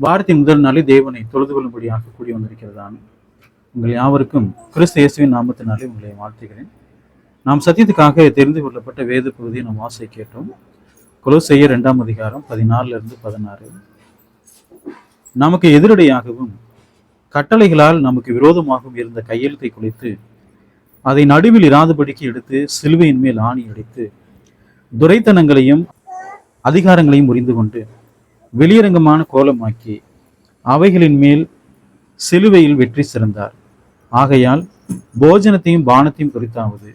வாரத்தின் முதல் நாளே தேவனை தொழுது கொள்ளும்படியாக கூடி வந்திருக்கிறதான உங்கள் யாவருக்கும் கிறிஸ்து இயேசுவின் நாமத்தினாலே உங்களை வாழ்த்துகிறேன். நாம் சத்தியத்துக்காக தெரிந்து கொள்ளப்பட்ட வேத பகுதியை நாம் வாசிக்க கேட்டோம். கொலோசையர் 2ஆம் அதிகாரம் 14 - 16. நமக்கு எதிரடையாகவும் கட்டளைகளால் நமக்கு விரோதமாகவும் இருந்த கையெழுத்தை குலைத்து அதை நடுவில் இராதபடிக்கு எடுத்து சிலுவையின் மேல் ஆணி அடித்து துரைத்தனங்களையும் அதிகாரங்களையும் முறிந்து கொண்டு வெளியரங்கமான கோலமாக்கி அவைகளின் மேல் சிலுவையில் வெற்றி சிறந்தார். ஆகையால் போஜனத்தையும் பானத்தையும் குறித்தாவது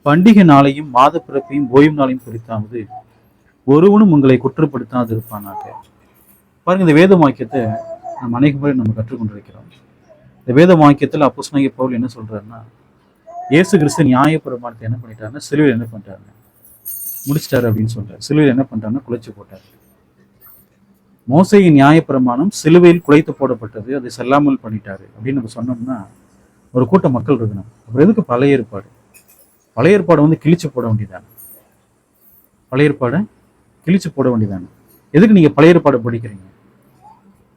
பண்டிகை நாளையும் மாத பிறப்பையும் ஓய்வு நாளையும் குறித்தாவது ஒருவனும் உங்களை குற்றப்படுத்தாது இருப்பானாக. பாருங்க, இந்த வேத வாக்கியத்தை நம்ம அநேக முறை நம்ம கற்றுக்கொண்டிருக்கிறோம். இந்த வேத வாக்கியத்தில் அப்போஸ்தலனாகிய பவுல் என்ன சொல்றாருன்னா, இயேசு கிறிஸ்து நியாயப்பிரமாணத்தை என்ன பண்ணிட்டாருன்னா சிலுவையில் என்ன பண்ணிட்டாருன்னா முடிச்சிட்டாரு அப்படின்னு சொல்றாரு. சிலுவையில் என்ன பண்றாருன்னா குலைச்சு போட்டாரு. மோசேயின் நியாயப்பிரமாணம் சிலுவையில் குலைத்து போடப்பட்டது, அதை செல்லாமல் பண்ணிட்டாரு அப்படின்னு நம்ம சொன்னோம்னா ஒரு கூட்ட மக்கள் இருக்கணும். அப்புறம் எதுக்கு பழைய ஏற்பாடு? பழைய ஏற்பாடை கிழிச்சு போட வேண்டியதானே? பழைய ஏற்பாடை கிழிச்சு போட வேண்டியதானே? எதுக்கு நீங்க பழைய ஏற்பாடை படிக்கிறீங்க?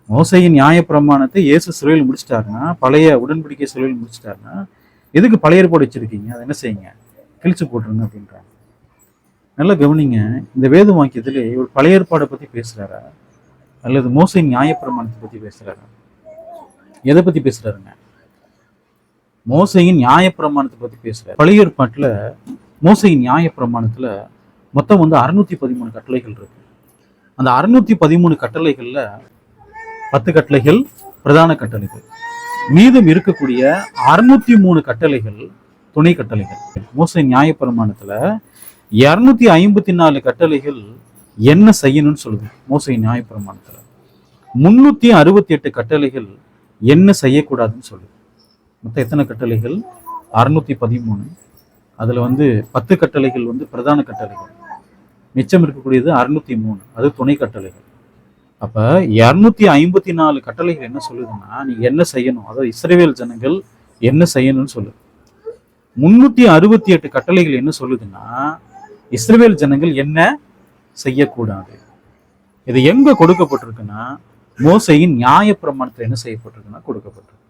மோசேயின் நியாயப்பிரமாணத்தை இயேசு சிலுவையில் முடிச்சிட்டாருன்னா, பழைய உடன்படிக்கை சிலுவையில் முடிச்சிட்டாருன்னா எதுக்கு பழைய ஏற்பாடு வச்சிருக்கீங்க? அதை என்ன செய்யுங்க? கிழிச்சு போட்டுருங்க அப்படின்றாங்க. நல்லா கவனிங்க, இந்த வேத வாக்கியத்திலே ஒரு பழைய ஏற்பாடை பத்தி பேசுறாரா அல்லது மோசேயின் நியாயப்பிரமாணத்தை பத்தி பேசுறாரா? எதை பத்தி பேசுறாருங்க? மோசேயின் நியாயப்பிரமாணத்தை பத்தி பேசுறாரு. பழைய ஏற்பாட்டுல மோசேயின் நியாயப்பிரமாணத்துல மொத்தம் 613 கட்டளைகள் இருக்கு. அந்த 613 கட்டளைகள்ல 10 கட்டளைகள் பிரதான கட்டளைகள், மீதம் இருக்கக்கூடிய 603 கட்டளைகள் துணை கட்டளைகள். மோசேயின் நியாயப்பிரமாணத்துல 254 கட்டளைகள் என்ன செய்யணும்னு சொல்லுது. மோசேயின் நியாயப்பிரமாணத்துல 368 கட்டளைகள் என்ன செய்யக்கூடாதுன்னு சொல்லுது. மொத்தம் எத்தனை கட்டளைகள்? 613. அதுல 10 கட்டளைகள் பிரதான கட்டளைகள், மிச்சம் இருக்கக்கூடியது 603, அது துணை கட்டளைகள். அப்ப 254 கட்டளைகள் என்ன சொல்லுதுன்னா, நீ என்ன செய்யணும், அதாவது இஸ்ரவேல் ஜனங்கள் என்ன செய்யணும்னு சொல்லுது. 368 கட்டளைகள் என்ன சொல்லுதுன்னா, இஸ்ரவேல் ஜனங்கள் என்ன செய்யக்கூடாது. இது எங்க கொடுக்கப்பட்டிருக்குன்னா, மோசேயின் நியாயப்பிரமாணத்தில் என்ன செய்யப்பட்டிருக்குன்னா கொடுக்கப்பட்டிருக்கு.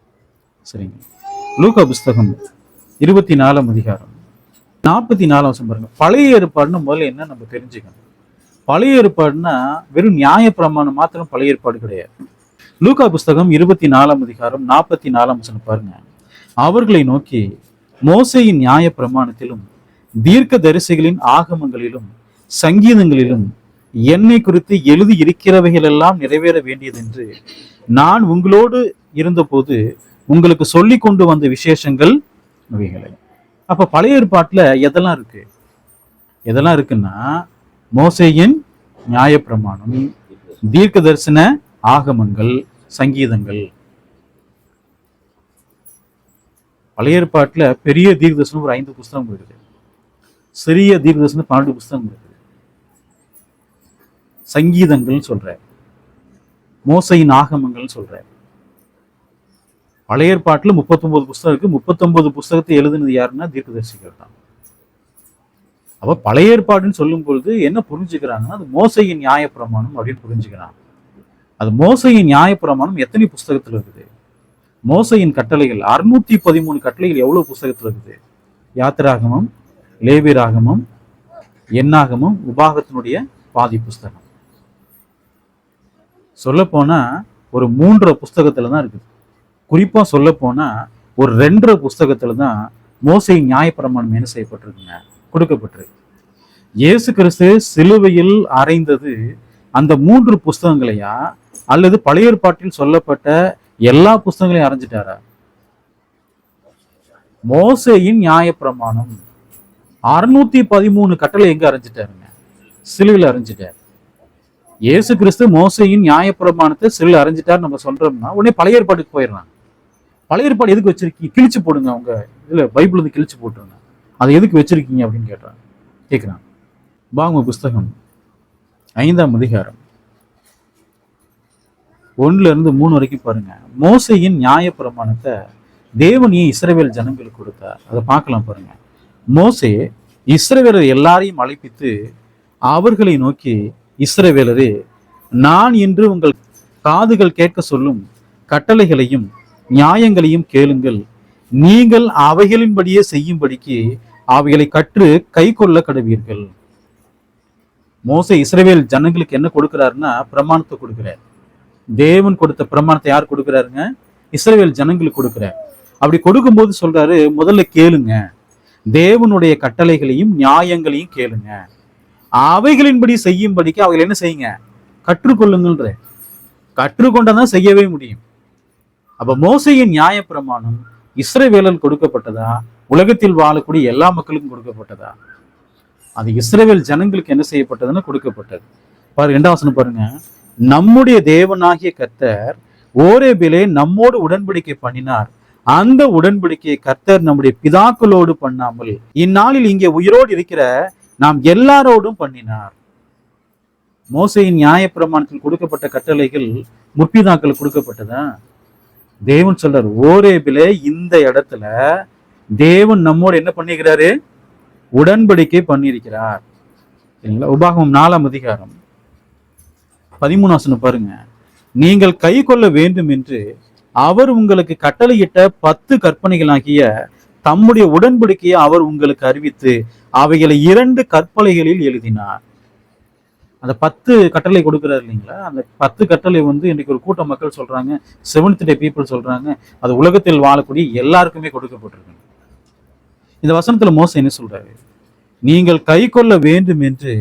சரிங்க. லூக்கா புஸ்தகம் 24ஆம் அதிகாரம் 44ஆம் வசனம் பாருங்க. பழைய ஏற்பாடுன்னு முதல்ல என்ன நம்ம தெரிஞ்சுக்கணும். பழைய ஏற்பாடுனா வெறும் நியாயப்பிரமாணம் மாத்திரம் பழைய ஏற்பாடு கிடையாது. லூக்கா புஸ்தகம் 24ஆம் அதிகாரம் 44ஆம் வசனம் பாருங்க. அவர்களை நோக்கி, மோசேயின் நியாயப்பிரமாணத்திலும் தீர்க்க தரிசிகளின் ஆகமங்களிலும் சங்கீதங்களிலும் என்னை குறித்து எழுதி இருக்கிறவைகள் எல்லாம் நிறைவேற வேண்டியது என்று நான் உங்களோடு இருந்தபோது உங்களுக்கு சொல்லி கொண்டு வந்த விசேஷங்கள் அவைகளை. அப்ப பழைய ஏற்பாட்டுல எதெல்லாம் இருக்கு? எதெல்லாம் இருக்குன்னா, மோசேயின் நியாயப்பிரமாணம், தீர்க்க தரிசன ஆகமங்கள், சங்கீதங்கள். பழைய ஏற்பாட்டுல பெரிய தீர்க்க தரிசனம் ஒரு 5 புஸ்தகம் இருக்குது. சிறிய தீர்க்க தரிசனம் 12 புஸ்தகம் இருக்குது. சங்கீதங்கள் சொல்ற, மோசையின் ஆகமங்கள் சொல்ற. பழைய ஏற்பாட்டுல 39 புஸ்தகம் இருக்கு. 39 புஸ்தகத்தை எழுதுனது யாருன்னா தீர்க்கதரிசிகள் தான். அப்ப பழைய ஏற்பாடுன்னு சொல்லும் பொழுது என்ன புரிஞ்சுக்கிறாங்கன்னா, அது மோசையின் நியாயப்பிரமாணம் அப்படின்னு புரிஞ்சுக்கிறாங்க. அது மோசையின் நியாயப்பிரமாணம் எத்தனை புஸ்தகத்துல இருக்குது? மோசையின் கட்டளைகள் 613 கட்டளைகள் எவ்வளவு புஸ்தகத்துல இருக்குது? யாத்திராகமம், லேவியராகமம், எண்ணாகமம், உபாகத்தினுடைய பாதி புஸ்தகம். சொல்ல போனா ஒரு 3 புஸ்தகத்துல தான் இருக்குது. குறிப்பா சொல்ல போனா ஒரு 2 புஸ்தகத்துல தான் மோசேயின் நியாயப்பிரமாணம் என்ன செய்யப்பட்டிருக்குங்க? கொடுக்கப்பட்டிருக்கு. இயேசு கிறிஸ்து சிலுவையில் அறைந்தது அந்த 3 புஸ்தகங்களையா அல்லது பழைய ஏற்பாட்டில் சொல்லப்பட்ட எல்லா புஸ்தகங்களையும் அரைஞ்சிட்டாரா? மோசேயின் நியாயப்பிரமாணம் 613 கட்டளை எங்க அரைஞ்சிட்டாருங்க? சிலுவையில் அரைஞ்சிட்டார். இயேசு கிறிஸ்து மோசேயின் நியாயப்பிரமாணத்தை சிலுவையில் அரைஞ்சிட்டார் நம்ம சொல்றோம்னா உடனே பழைய ஏற்பாட்டுக்கு போயிடலாம். பழைய ஏற்பாடு எதுக்கு வச்சிருக்கீங்க? கிழிச்சு போடுங்க, அவங்க இதுல பைபிள் கிழிச்சு போட்டுருங்க, அதை எதுக்கு வச்சிருக்கீங்க அப்படின்னு கேட்கிறாங்க. பாகம புஸ்தகம் 5ஆம் அதிகாரம் 1 - 3 வரைக்கும் பாருங்க. மோசேயின் நியாயப்பிரமாணத்தை தேவன் ஏன் இஸ்ரவேல் ஜனங்களுக்கு கொடுத்தார் அதை பார்க்கலாம் பாருங்க. மோசே இஸ்ரவேலர் எல்லாரையும் அழைப்பித்து அவர்களை நோக்கி, இஸ்ரவேலரே, நான் இன்று உங்கள் காதுகள் கேட்க சொல்லும் கட்டளைகளையும் நியாயங்களையும் கேளுங்கள். நீங்கள் அவைகளின்படியே செய்யும்படிக்கு அவைகளை கற்று கை கொள்ள கடவீர்கள். மோசே இஸ்ரவேல் ஜனங்களுக்கு என்ன கொடுக்கிறாருன்னா பிரமாணத்தை கொடுக்கிறார். தேவன் கொடுத்த பிரமாணத்தை யார் கொடுக்கிறாருங்க? இஸ்ரவேல் ஜனங்களுக்கு கொடுக்கிறார். அப்படி கொடுக்கும்போது சொல்றாரு, முதல்ல கேளுங்க, தேவனுடைய கட்டளைகளையும் நியாயங்களையும் கேளுங்க, அவைகளின்படி செய்யும்படிக்கு அவைகள் என்ன செய்யுங்க, கற்றுக்கொள்ளுங்கள்ன்ற. கற்றுக்கொண்டாதான் செய்யவே முடியும். அப்ப மோசையின் நியாய பிரமாணம் இஸ்ரவேலன் கொடுக்கப்பட்டதா, உலகத்தில் வாழக்கூடிய எல்லா மக்களுக்கும் கொடுக்கப்பட்டதா? அது இஸ்ரவேல் ஜனங்களுக்கு என்ன செய்யப்பட்டதுன்னு கொடுக்கப்பட்டது. பாருங்க, 2ஆம் வசனம் பாருங்க. நம்முடைய தேவனாகிய கர்த்தர் ஓரேபிலே நம்மோடு உடன்படிக்கை பண்ணினார். அந்த உடன்படிக்கையை கர்த்தர் நம்முடைய பிதாக்களோடு பண்ணாமல் இந்நாளில் இங்கே உயிரோடு இருக்கிற நாம் எல்லாரோடும் பண்ணினார். மோசையின் நியாய பிரமாணத்தில் கொடுக்கப்பட்ட கட்டளைகள் முற்பிதாக்களுக்கு கொடுக்கப்பட்டதா? தேவன் சொல்றார், ஓரேபிலே இந்த இடத்துல தேவன் நம்மோடு என்ன பண்ணிக்கிறாரு? உடன்படிக்கை பண்ணியிருக்கிறார். சரிங்களா? உபாகமம் 4ஆம் அதிகாரம் 13ஆம் வசனம் பாருங்க. நீங்கள் கை கொள்ள வேண்டும் என்று அவர் உங்களுக்கு கட்டளையிட்ட 10 கற்பனைகளாகிய தம்முடைய உடன்படிக்கையை அவர் உங்களுக்கு அறிவித்து அவைகளை 2 கற்பலைகளில் எழுதினார். அந்த 10 கட்டளை கொடுக்கிறார் இல்லைங்களா? அந்த 10 கட்டளை இன்னைக்கு ஒரு கூட்ட மக்கள் சொல்றாங்க, செவன்த் டே பீப்புள் சொல்றாங்க, அது உலகத்தில் வாழக்கூடிய எல்லாருக்குமே கொடுக்கப்பட்டிருக்கு. இந்த வசனத்துல மோசே என்ன சொல்றாரு? நீங்கள் கை கொள்ள வேண்டும் என்று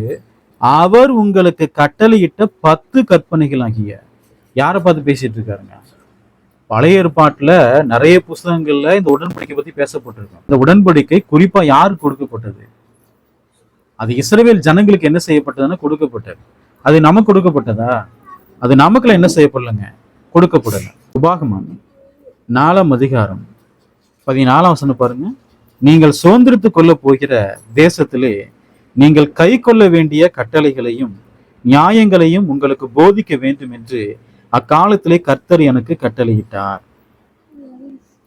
அவர் உங்களுக்கு கட்டளையிட்ட 10 கற்பனைகள் ஆகிய. யாரை பார்த்து பேசிட்டு இருக்காருங்க? பழைய ஏற்பாட்டுல நிறைய புஸ்தகங்கள்ல இந்த உடன்படிக்கை பத்தி பேசப்பட்டிருக்கு. இந்த உடன்படிக்கை குறிப்பா யாருக்கு கொடுக்கப்பட்டது? அது இஸ்ரவேல் ஜனங்களுக்கு என்ன செய்யப்பட்டதுன்னு கொடுக்கப்பட்டது. அது நமக்கு கொடுக்கப்பட்டதா? அது நமக்குள்ள என்ன செய்யப்படலைங்க, கொடுக்கப்படல. உபாகமம் 4ஆம் அதிகாரம் 14ஆம் வசனம் பாருங்க. நீங்கள் சுதந்திரித்து கொள்ள போகிற தேசத்திலே நீங்கள் கை கொள்ள வேண்டிய கட்டளைகளையும் நியாயங்களையும் உங்களுக்கு போதிக்க வேண்டும் என்று அக்காலத்திலே கர்த்தர் எனக்கு கட்டளையிட்டார்.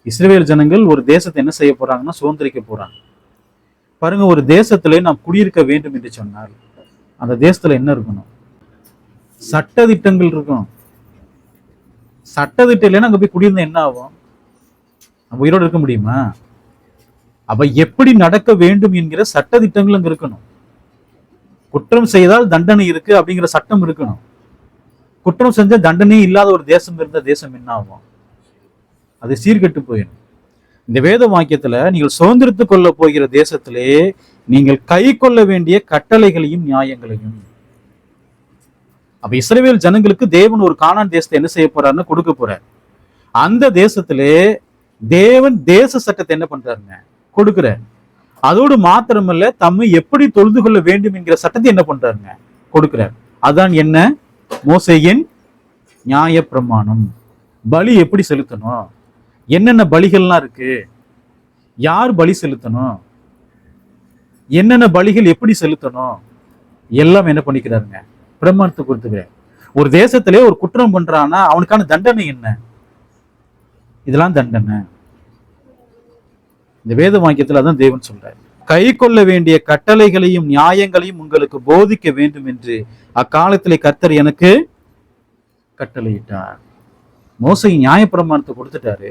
இஸ்ரவேல் ஜனங்கள் ஒரு தேசத்தை என்ன செய்ய போறாங்கன்னா சுதந்திரிக்க போறாங்க. பாருங்க, ஒரு தேசத்திலே நாம் குடியிருக்க வேண்டும் என்று சொன்னால் அந்த தேசத்துல என்ன இருக்கணும்? சட்டதிட்டங்கள் இருக்கணும். சட்டதிட்டம் இல்லைன்னா அங்க போய் குடியிருந்தா என்ன ஆகும்? நம்ம உயிரோடு இருக்க முடியுமா? அப்ப எப்படி நடக்க வேண்டும் என்கிற சட்டதிட்டங்கள் அங்க இருக்கணும். குற்றம் செய்தால் தண்டனை இருக்கு அப்படிங்கிற சட்டம் இருக்கணும். குற்றம் செஞ்ச தண்டனை இல்லாத ஒரு தேசம் இருந்த தேசம் என்ன ஆகும்? அது சீர்கெட்டு போயிடும். இந்த வேத வாக்கியத்துல நீங்கள் சுதந்திரித்து கொள்ள போகிற தேசத்திலே நீங்கள் கை கொள்ள வேண்டிய கட்டளைகளையும் நியாயங்களையும். அப்ப இஸ்ரவேல் ஜனங்களுக்கு தேவன் ஒரு கானான் தேசத்தை என்ன செய்ய போறாருன்னு கொடுக்க போறார். அந்த தேசத்திலே தேவன் தேச சட்டத்தை என்ன பண்றாருங்க, கொடுக்கிறார். அதோடு மாத்திரமல்ல, தம்மை எப்படி தொழுது கொள்ள வேண்டும் என்கிற சட்டத்தை என்ன பண்றாருங்க, கொடுக்கிறார். அதான் என்ன? மோசேயின் நியாய பிரமாணம். பலி எப்படி செலுத்தணும், என்னென்ன பலிகள்லாம் இருக்கு, யார் பலி செலுத்தணும், என்னென்ன பலிகள் எப்படி செலுத்தணும், எல்லாம் என்ன பண்ணிக்கிறாருங்க, பிரமாணத்தை கொடுத்துக்கிறார். ஒரு தேசத்திலே ஒரு குற்றம் பண்றான்னா அவனுக்கான தண்டனை என்ன? இதெல்லாம் தண்டனை. இந்த வேத வாக்கியத்துல அதான் தேவன் சொல்றார், கை கொள்ள வேண்டிய கட்டளைகளையும் நியாயங்களையும் உங்களுக்கு போதிக்க வேண்டும் என்று அக்காலத்திலே கர்த்தர் எனக்கு கட்டளையிட்டார். மோசை நியாய பிரமாணத்தை கொடுத்துட்டாரு.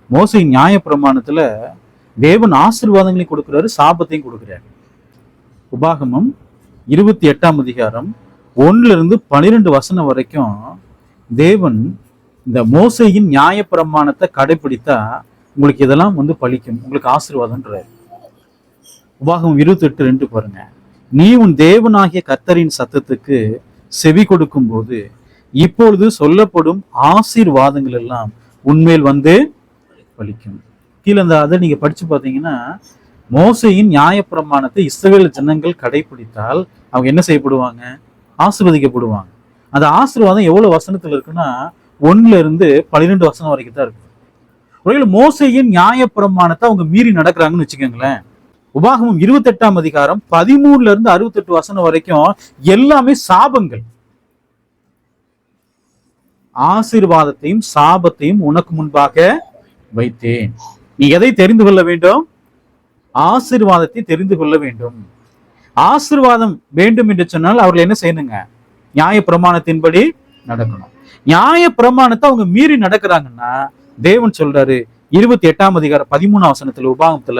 மோசை நியாய பிரமாணத்துல தேவன் ஆசீர்வாதங்களையும் கொடுக்கிறாரு, சாபத்தையும் கொடுக்கிறாரு. உபாகமம் 28ஆம் அதிகாரம் 1-12 வசனம் வரைக்கும் தேவன் இந்த மோசையின் நியாய பிரமாணத்தை கடைபிடித்தா உங்களுக்கு இதெல்லாம் பலிக்கும், உங்களுக்கு ஆசீர்வாதம்ன்றார். உபாகமம் 28:2 பாருங்க. நீ உன் தேவனாகிய கர்த்தரின் சத்தத்துக்கு செவி கொடுக்கும் போது இப்பொழுது சொல்லப்படும் ஆசீர்வாதங்கள் எல்லாம் உண்மையில் பலிக்கும். கீழே அதை நீங்க படிச்சு பார்த்தீங்கன்னா, மோசையின் நியாய பிரமாணத்தை இஸ்ரவேல் ஜனங்கள் கடைபிடித்தால் அவங்க என்ன செய்யப்படுவாங்க, ஆசீர்வதிக்கப்படுவாங்க. அந்த ஆசீர்வாதம் எவ்வளவு வசனத்துல இருக்குன்னா 1-12 வசனம் வரைக்கும் தான் இருக்கு. ஒருவேளை மோசையின் நியாய பிரமாணத்தை அவங்க மீறி நடக்கிறாங்கன்னு வச்சுக்கோங்களேன், உபாகமம் 28ஆம் அதிகாரம் 13-68 வசனம் வரைக்கும் எல்லாமே சாபங்கள். ஆசீர்வாதத்தையும் சாபத்தையும் உனக்கு முன்பாக வைத்தேன். நீ எதை தெரிந்து கொள்ள வேண்டும்? ஆசீர்வாதத்தை தெரிந்து கொள்ள வேண்டும். ஆசீர்வாதம் வேண்டும் என்று சொன்னால் அவர்கள் என்ன செய்யணுங்க, நியாய பிரமாணத்தின்படி நடக்கணும். நியாய பிரமாணத்தை அவங்க மீறி நடக்கிறாங்கன்னா தேவன் சொல்றாரு 28ஆம் அதிகாரம் 13ஆம் வசனத்துல உபாகமத்துல,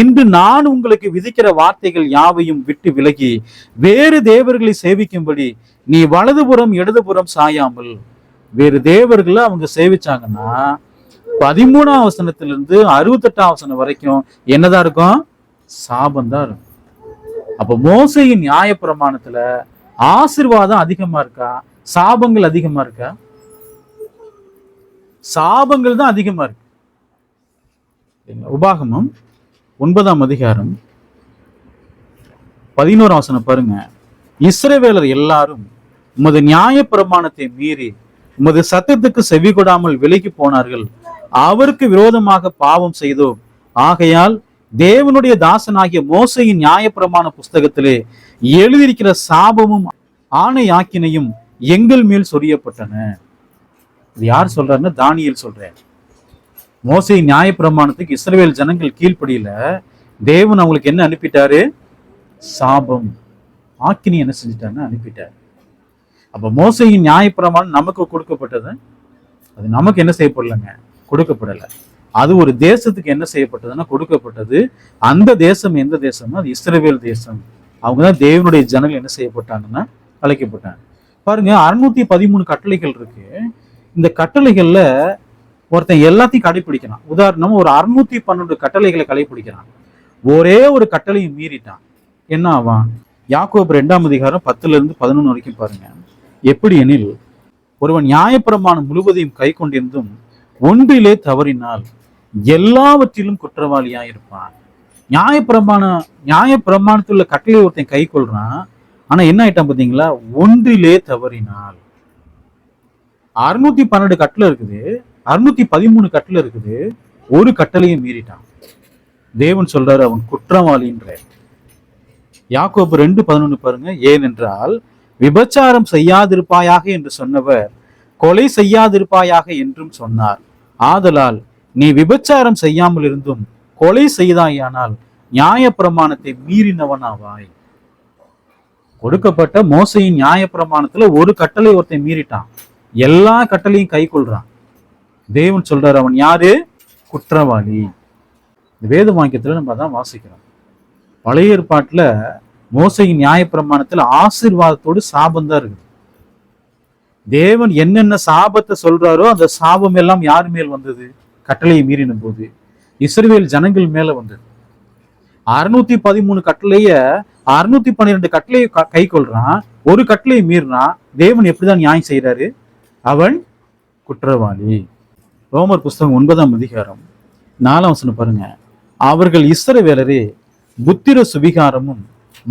இன்று நான் உங்களுக்கு விதிக்கிற வார்த்தைகள் யாவையும் விட்டு விலகி வேறு தேவர்களை சேவிக்கும்படி நீ வலதுபுறம் இடதுபுறம் சாயாமல். வேறு தேவர்களை அவங்க சேவிச்சாங்கன்னா 13ஆம் வசனத்திலிருந்து 68ஆம் வசனம் வரைக்கும் என்னதான் இருக்கும்? சாபம் தான் இருக்கும். அப்ப மோசையின் நியாய பிரமாணத்துல ஆசீர்வாதம் அதிகமா இருக்கா, சாபங்கள் அதிகமா இருக்கா? சாபங்கள் தான் அதிகமா இருக்கு. உபாகமம் 9ஆம் அதிகாரம் 11ஆம் வசனம் பாருங்க. இஸ்ரவேலர் எல்லாரும் உமது நியாய பிரமாணத்தை மீறி உமது சத்தத்துக்கு செவி கொடாமல் விலகி போனார்கள். அவருக்கு விரோதமாக பாவம் செய்தோம். ஆகையால் தேவனுடைய தாசனாகிய மோசையின் நியாய பிரமாண புஸ்தகத்திலே எழுதியிருக்கிற சாபமும் ஆணையாக்கினையும் எங்கள் மேல் சொரியப்பட்டன. இது யார் சொல்றாருன்னா தானியேல் சொல்றார். மோசையின் நியாய பிரமாணத்துக்கு இஸ்ரவேல் ஜனங்கள் கீழ்ப்படியில தேவன் அவங்களுக்கு என்ன அனுப்பிட்டாரு? சாபம், ஆக்கினி என்ன செஞ்சிட்டாருன்னு அனுப்பிட்டார். அப்ப மோசையின் நியாய பிரமாணம் நமக்கு கொடுக்கப்பட்டது, அது நமக்கு என்ன செய்யப்படலைங்க? கொடுக்கப்படலை. அது ஒரு தேசத்துக்கு என்ன செய்யப்பட்டதுன்னா கொடுக்கப்பட்டது. அந்த தேசம் எந்த தேசம்னா அது இஸ்ரவேல் தேசம். அவங்கதான் தேவனுடைய ஜனங்கள் என்ன செய்யப்பட்டாங்கன்னா அழைக்கப்பட்டாங்க. பாருங்க, 613 கட்டளைகள் இருக்கு. இந்த கட்டளைகள்ல ஒருத்தன் எல்லாத்தையும் கடைபிடிக்கிறான். உதாரணம், ஒரு 612 கட்டளைகளை கடைபிடிக்கிறான். ஒரே ஒரு கட்டளையை மீறிட்டான், என்ன ஆவான்? யாக்கோபு 2ஆம் அதிகாரம் 10-11 வரைக்கும் பாருங்க. எப்படி எனில், ஒருவன் நியாயப்பிரமாணம் முழுவதையும் கை கொண்டிருந்தும் ஒன்றிலே தவறினால் எல்லாவற்றிலும் குற்றவாளியாயிருப்பான். நியாயப்பிரமாணத்துல கட்டளை ஒருத்தன் கை கொள்றான், ஆனா என்ன ஆயிட்டான் பாத்தீங்களா? ஒன்றிலே தவறினால். 612 கட்டளை இருக்குது, 613 கட்டளை இருக்குது, ஒரு கட்டளையும் மீறிட்டான். தேவன் சொல்றாரு அவன் குற்றவாளின்ற. யாக்கோபு 2:11 பாருங்க. ஏனென்றால் விபச்சாரம் செய்யாதிருப்பாயாக என்று சொன்னவர் கொலை செய்யாதிருப்பாயாக என்றும் சொன்னார். ஆதலால் நீ விபச்சாரம் செய்யாமல் இருந்தும் கொலை செய்தாயானால் நியாய பிரமாணத்தை மீறினவனாவாய். கொடுக்கப்பட்ட மோசையின் நியாய பிரமாணத்துல ஒரு கட்டளை ஒருத்தன் மீறிட்டான், எல்லா கட்டளையும் கை கொள்றான். தேவன் சொல்றாரு அவன் யாரு? குற்றவாளி. வேத வாக்கியத்துல நம்ம அதான் வாசிக்கிறோம். பழைய ஏற்பாட்டுல மோசையின் நியாய பிரமாணத்துல ஆசீர்வாதத்தோடு சாபம் தான் இருக்குது. தேவன் என்னென்ன சாபத்தை சொல்றாரோ அந்த சாபம் எல்லாம் யார் மேல் வந்தது? கட்டளையை மீறின போது இஸ்ரவேல் ஜனங்கள் மேல வந்தது. 613 கட்டளைய 612 கட்டளையை கை கொள்றான், ஒரு கட்டளையை மீறினான். தேவன் எப்படிதான் நியாயம் செய்யறாரு? அவன் குற்றவாளி. ரோமர் புஸ்தகம் 9ஆம் அதிகாரம் 4ஆம் வசனம் பாருங்க. அவர்கள் இஸ்ரவேலரே புத்திர சுவிகாரமும்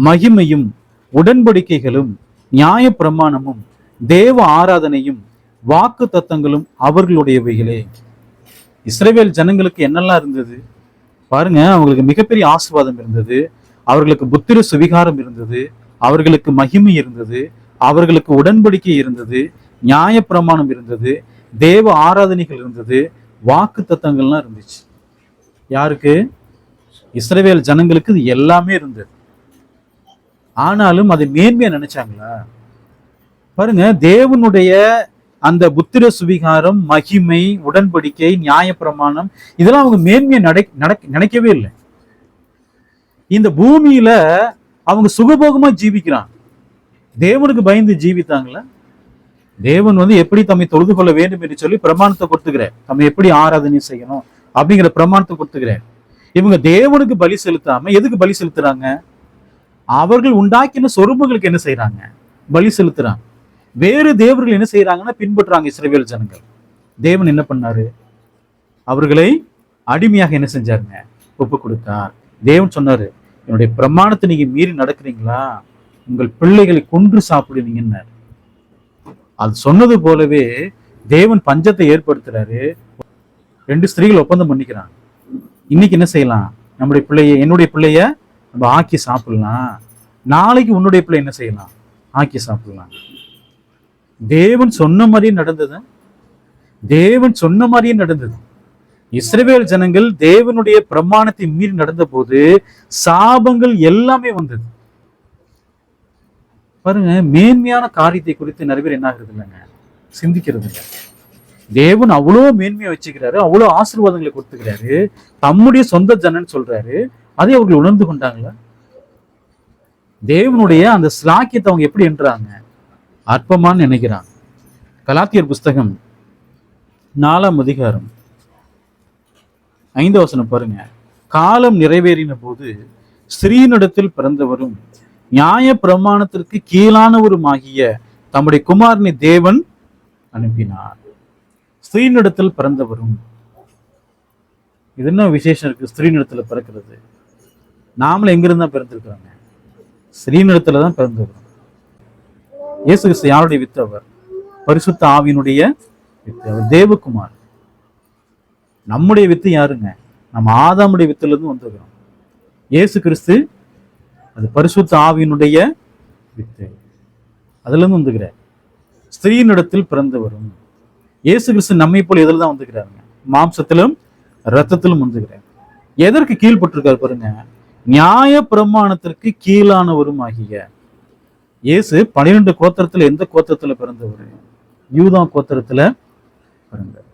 மகிமையும் உடன்படிக்கைகளும் நியாய பிரமாணமும் தேவ ஆராதனையும் வாக்கு தத்தங்களும் அவர்களுடையவைகளே. இஸ்ரவேல் ஜனங்களுக்கு என்னெல்லாம் இருந்தது பாருங்க. அவங்களுக்கு மிகப்பெரிய ஆசீர்வாதம் இருந்தது, அவர்களுக்கு புத்திர சுவிகாரம் இருந்தது, அவர்களுக்கு மகிமை இருந்தது, அவர்களுக்கு உடன்படிக்கை இருந்தது, நியாய பிரமாணம் இருந்தது, தேவ ஆராதனைகள் இருந்தது, வாக்கு தத்தங்கள்லாம் இருந்துச்சு. யாருக்கு? இஸ்ரவேல் ஜனங்களுக்கு இது எல்லாமே இருந்தது. ஆனாலும் அதை மேன்மையா நினைச்சாங்களா? பாருங்க, தேவனுடைய அந்த புத்திர சுவிகாரம், மகிமை, உடன்படிக்கை, நியாய பிரமாணம் இதெல்லாம் அவங்க மேன்மையை நினைக்கவே இல்லை. இந்த பூமியில அவங்க சுகபோகமா ஜீவிக்கிறாங்க. தேவனுக்கு பயந்து ஜீவித்தாங்களா? தேவன் எப்படி தம்மை தொழுது கொள்ள வேண்டும் என்று சொல்லி பிரமாணத்தை கொடுத்துக்கிறார். தம்மை எப்படி ஆராதனை செய்யணும் அப்படிங்கிற பிரமாணத்தை கொடுத்துக்கிறார். இவங்க தேவனுக்கு பலி செலுத்தாம எதுக்கு பலி செலுத்துறாங்க? அவர்கள் உண்டாக்கின சொரூபங்களுக்கு என்ன செய்யறாங்க? பலி செலுத்துறாங்க. வேறு தேவர்கள் என்ன செய்யறாங்கன்னா பின்பற்றுறாங்க இஸ்ரவேல் ஜனங்கள். தேவன் என்ன பண்ணாரு? அவர்களை அடிமையாக என்ன செஞ்சாருங்க? ஒப்பு கொடுத்தார். தேவன் சொன்னாரு, என்னுடைய பிரமாணத்தை நீங்க மீறி நடக்கிறீங்களா, உங்கள் பிள்ளைகளை கொன்று சாப்பிடுவீங்கன்னு. அது சொன்னது போலவே தேவன் பஞ்சத்தை ஏற்படுத்துறாரு. 2 ஸ்திரீகள் ஒப்பந்தம் பண்ணிக்கிறாங்க. இன்னைக்கு என்ன செய்யலாம்? என்னுடைய பிள்ளைய நம்ம ஆக்கி சாப்பிடலாம், நாளைக்கு உன்னுடைய பிள்ளை என்ன செய்யலாம்? ஆக்கி சாப்பிடலாம். தேவன் சொன்ன மாதிரியே நடந்தது. தேவன் சொன்ன மாதிரியே நடந்தது. இஸ்ரவேல் ஜனங்கள் தேவனுடைய பிரமாணத்தை மீறி நடந்த போது சாபங்கள் எல்லாமே வந்தது. பாருங்க, மேன்மையான காரியத்தை குறித்து நிறைய பேர் என்ன ஆகுறது இல்லைங்க, சிந்திக்கிறது இல்லை. தேவன் அவ்வளோ மேன்மையை வச்சுக்கிறாரு, அவ்வளோ ஆசீர்வாதங்களை கொடுத்துக்கிறாரு, தம்முடைய சொந்த ஜனன்னு சொல்றாரு. அதை அவர்கள் உணர்ந்து கொண்டாங்களா? தேவனுடைய அந்த ஸ்லாக்கியத்தை அவங்க எப்படி என்றாங்க? அற்பமான்னு நினைக்கிறாங்க. கலாத்தியர் புஸ்தகம் 4ஆம் அதிகாரம் 5 வசனம் பாருங்க. காலம் நிறைவேறின போது ஸ்ரீனிடத்தில் பிறந்தவரும் நியாய பிரமாணத்திற்கு கீழானவருமாகிய தம்முடைய குமாரனை தேவன் அனுப்பினார். ஸ்ரீனிடத்தில் பிறந்தவரும், இது என்ன விசேஷம் இருக்கு? ஸ்ரீனிடத்துல பிறக்கிறது. நாமள எங்கிருந்து தான் பிறந்திருக்கிறாங்க? ஸ்ரீனிடத்துல தான் பிறந்தவரும். இயேசு கிறிஸ்து யாருடைய வித்து? அவர் பரிசுத்த ஆவியினுடைய வித்து. அவர் தேவகுமார். நம்முடைய வித்து யாருங்க? நம்ம ஆதாமுடைய வித்துல இருந்து வந்துக்கிறோம். இயேசு கிறிஸ்து அது பரிசுத்த ஆவியினுடைய வித்து, அதுல இருந்து வந்துக்கிறார். ஸ்திரீனிடத்தில் பிறந்தவரும். இயேசு கிறிஸ்து நம்மை போல எதில் தான் வந்துக்கிறாருங்க? மாம்சத்திலும் இரத்தத்திலும் வந்துக்கிறார். எதற்கு கீழ்பட்டிருக்காரு பாருங்க? நியாய பிரமாணத்திற்கு கீழானவரும் ஆகிய. இயேசு 12 கோத்திரத்துல எந்த கோத்திரத்துல பிறந்தவர்? யூதா கோத்திரத்துல பிறந்தார்.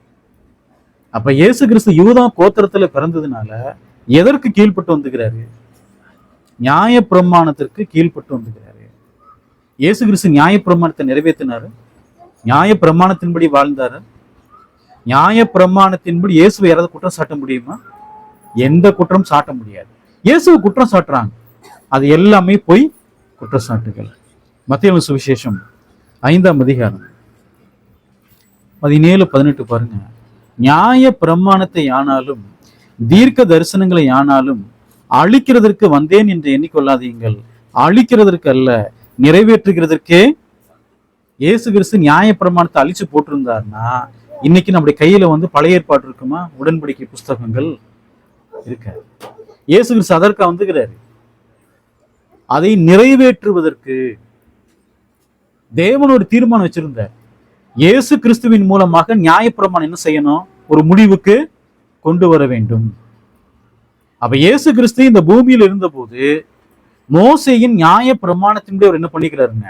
அப்ப இயேசு கிறிஸ்து யூதா கோத்திரத்துல பிறந்ததுனால எதற்கு கீழ்பட்டு வந்துக்கிறாரு? நியாய பிரமாணத்திற்கு கீழ்பட்டு வந்துக்கிறாரு. இயேசு கிறிஸ்து நியாய பிரமாணத்தை நிறைவேற்றினாரு. நியாய பிரமாணத்தின்படி வாழ்ந்தாரு. நியாய பிரமாணத்தின்படி இயேசுவை யாராவது குற்றம் சாட்ட முடியுமா? எந்த குற்றம் சாட்ட முடியாது. இயேசுவை குற்றம் சாட்டுறாங்க, அது எல்லாமே போய் குற்றச்சாட்டுகள். மத்தேயு சுவிசேஷம் 5ஆம் அதிகாரம் 17-18 பாருங்க. நியாய பிரமாணத்தை ஆனாலும் தீர்க்க தரிசனங்களை ஆனாலும் அழிக்கிறதற்கு வந்தேன் என்று எண்ணிக்கொள்ளாதீங்கள், அழிக்கிறதற்கு அல்ல நிறைவேற்றுகிறதற்கே. இயேசு கிறிஸ்து நியாய பிரமாணத்தை அழிச்சு போட்டிருந்தாருன்னா இன்னைக்கு நம்முடைய கையில பழைய ஏற்பாடு இருக்குமா? உடன்படிக்கை புஸ்தகங்கள் இருக்க. இயேசு கிறிஸ்து அதற்கு வந்துகிறாரு. அதை நிறைவேற்றுவதற்கு தேவனோட தீர்மானம் வச்சிருந்தார். இயேசு கிறிஸ்துவின் மூலமாக நியாயப்பிரமாணம் என்ன செய்யணும்? ஒரு முடிவுக்கு கொண்டு வர வேண்டும். அப்ப இயேசு கிறிஸ்து இந்த பூமியில் இருந்த போது மோசேயின் நியாய பிரமாணத்தின்படி அவர் என்ன பண்ணிக்கிறாருங்க?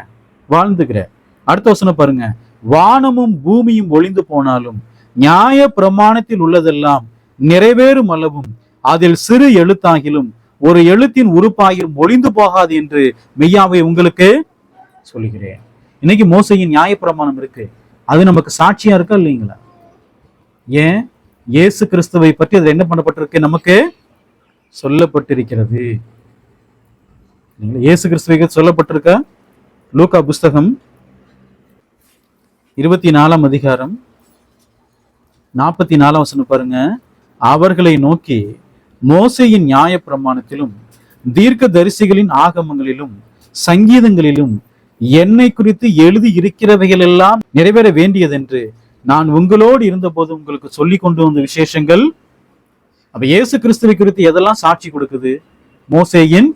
வாழ்ந்துக்கிறார். அடுத்த வசனம் பாருங்க. வானமும் பூமியும் ஒளிந்து போனாலும் நியாய பிரமாணத்தில் உள்ளதெல்லாம் நிறைவேறும் அளவும் அதில் சிறு எழுத்தாகிலும் ஒரு எழுத்தின் உறுப்பாகிலும் ஒளிந்து போகாது என்று மெய்யாவை உங்களுக்கு சொல்லுகிறேன். இன்னைக்கு மோசையின் நியாய பிரமாணம் இருக்கு, அது நமக்கு சாட்சியா இருக்கா இல்லைங்களா? ஏன்? இயேசு கிறிஸ்துவை பற்றி அது என்ன பண்ணப்பட்டிருக்கு? நமக்கு சொல்லப்பட்டிருக்கிறது. இயேசு கிறிஸ்துவை சொல்லப்பட்டிருக்க லூக்கா புஸ்தகம் 24ஆம் அதிகாரம் 44ஆம் வசனம் பாருங்க. அவர்களை நோக்கி, மோசேயின் நியாய பிரமாணத்திலும் தீர்க்க தரிசிகளின் ஆகமங்களிலும் சங்கீதங்களிலும் என்னை குறித்து எழுதி இருக்கிறவைகள் எல்லாம் நிறைவேற வேண்டியதென்று நான் உங்களோடு இருந்த போது உங்களுக்கு சொல்லி கொண்டு வந்த விசேஷங்கள். அப்ப இயேசு கிறிஸ்துவை குறித்து எதெல்லாம் சாட்சி கொடுக்குது? மோசேயின்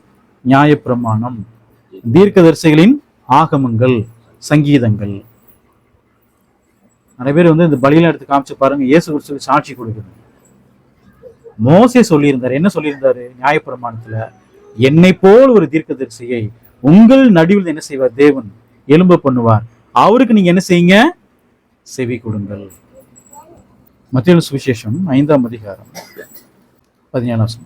நியாய பிரமாணம், தீர்க்க தரிசிகளின் ஆகமங்கள், சங்கீதங்கள். நிறைய பேர் இந்த பலியில எடுத்து காமிச்சு பாருங்க, இயேசு கிறிஸ்துவை சாட்சி கொடுக்குது. மோசே சொல்லியிருந்தார். என்ன சொல்லியிருந்தாரு நியாயப்பிரமாணத்துல? என்னை போல் ஒரு தீர்க்க தரிசியை உங்கள் நடுவில் என்ன செய்வார்? தேவன் எலும்ப பண்ணுவார், அவருக்கு நீங்க என்ன செய்யுங்க? செவி கொடுங்கள். மத்தேயு சுவிசேஷம் 5ஆம் அதிகாரம் 17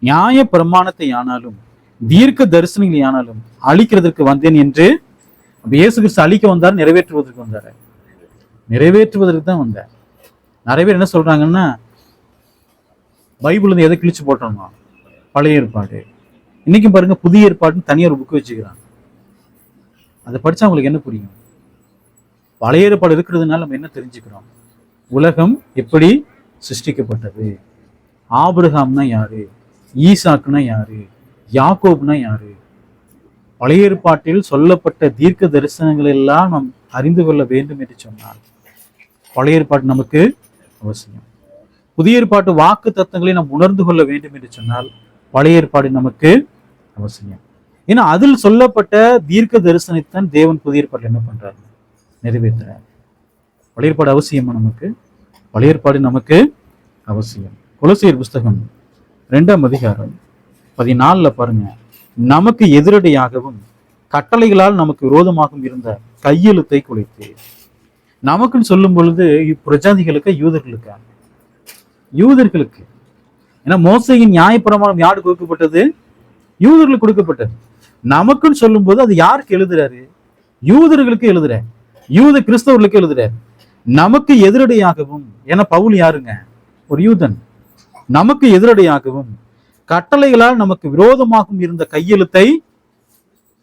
நியாய பிரமாணத்தை ஆனாலும் தீர்க்க தரிசனங்களை ஆனாலும் அழிக்கிறதற்கு வந்தேன் என்று. இயேசு கிறிஸ்து அழிக்க வந்தார், நிறைவேற்றுவதற்கு வந்தார். நிறைவேற்றுவதற்கு தான் வந்தார். நிறைய பேர் என்ன சொல்றாங்கன்னா, பைபிள் எதை கிழிச்சு போட்டோம்னா பழைய ஏற்பாடு. இன்னைக்கும் பாருங்க, புதிய ஏற்பாடுன்னு தனியார் ஒரு புக்கு வச்சுக்கிறாங்க. அதை படிச்சா அவங்களுக்கு என்ன புரியும்? பழைய ஏற்பாடு இருக்கிறதுனால நம்ம என்ன தெரிஞ்சுக்கிறோம்? உலகம் எப்படி சிருஷ்டிக்கப்பட்டது, ஆபிரகாம்னா யாரு, ஈசாக்குனா யாரு, யாக்கோப்னா யாரு, பழைய ஏற்பாட்டில் சொல்லப்பட்ட தீர்க்க தரிசனங்கள் எல்லாம் நாம் அறிந்து கொள்ள வேண்டும் என்று சொன்னார். பழைய ஏற்பாடு நமக்கு அவசியம். புதிய ஏற்பாட்டு வாக்கு தத்தங்களை நாம் உணர்ந்து கொள்ள வேண்டும் என்று சொன்னால் பழைய ஏற்பாடு நமக்கு அவசியம். ஏன்னா அதில் சொல்லப்பட்ட தீர்க்க தரிசனத்தான் தேவன் புதிய ஏற்பாடு என்ன பண்றாரு? நிறைவேற்றுறார். பழைய ஏற்பாடு அவசியமா நமக்கு? பழைய ஏற்பாடு நமக்கு அவசியம். கொலோசியர் புஸ்தகம் 2ஆம் அதிகாரம் 14 பாருங்க. நமக்கு எதிரடையாகவும் கட்டளைகளால் நமக்கு விரோதமாகவும் இருந்த கையெழுத்தை குலைத்து. நமக்குன்னு சொல்லும் பொழுது பிரஜாதிகளுக்கு, யூதர்களுக்கு. ஏன்னா மோசையின் நியாயப்பிரமாணம் யாருக்கு கொடுக்கப்பட்டது? யூதர்களுக்கு கொடுக்கப்பட்டது. நமக்குன்னு சொல்லும் போது அது யாருக்கு எழுதுறாரு? யூதர்களுக்கு எழுதுறாரு, யூத கிறிஸ்தவர்களுக்கு எழுதுறாரு. நமக்கு எதிரடையாகவும், ஏன்னா பவுல் யாருங்க? ஒரு யூதன். நமக்கு எதிரடையாகவும் கட்டளைகளால் நமக்கு விரோதமாகவும் இருந்த கையெழுத்தை